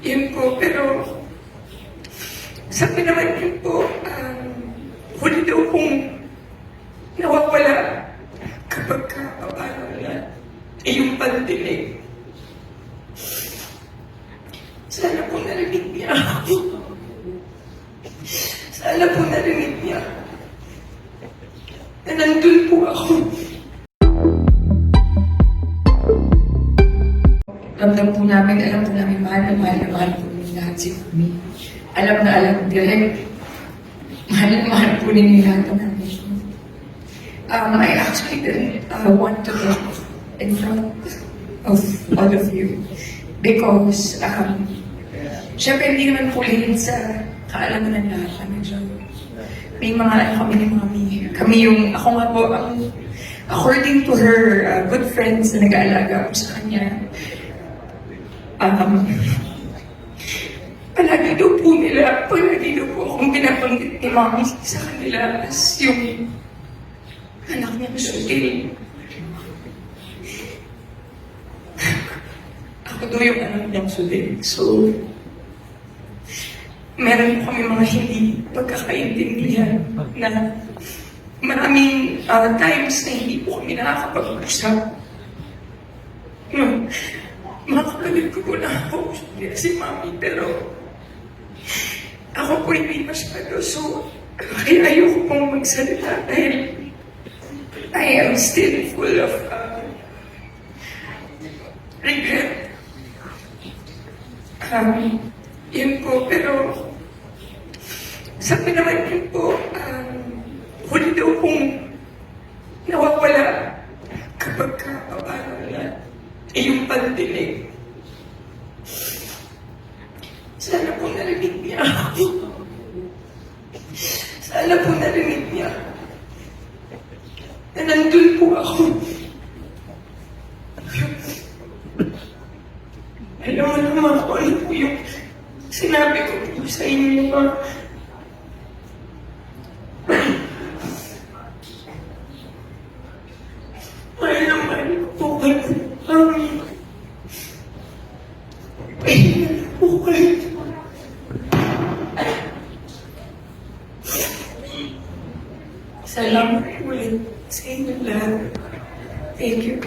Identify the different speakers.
Speaker 1: Yun po, pero sabi naman yun po, huli daw kong nawawala kapag paano na yung pandinig. Sana po narinig niya ako. Sana po narinig niya na nandun po ako. Ramdam po namin, alam po namin, mahal po ninyo lahat si Mami. Alam na alam ko direct. Mahal po ninyo lahat ng namin. I actually didn't want to talk in front of all of you because syempre hindi naman po lihin sa kaalaman ng lahat. Medyo may mga kami ni Mami. Kami yung, ako nga po, according to her good friends na nag-aalaga po sa kanya, palagi daw po akong binabanggit ni Mami sa kanila as yung anak niya Sudil. Ako daw yung anak niyang Sudil. So, meron po kami mga hindi pagkakaintindihan na maraming times na hindi po kami nakakapag-usap. Mga kapatid ko po na ako si Mami, pero ako po hindi masyado. So, kaya ayoko pong magsalita dahil I am still full of regret. Yun po, pero sabi naman yun po, huli daw kong nawawala kapag paano na yung pandinig. Sana po narinig niya ako. Sana po narinig niya na nandun po ako. Alam mo naman ako ano po yung sinabi ko po sa inyo na mahal na mahal ko po kayo. Po kayo. Salamat ulit sa inyo lahat. Thank you.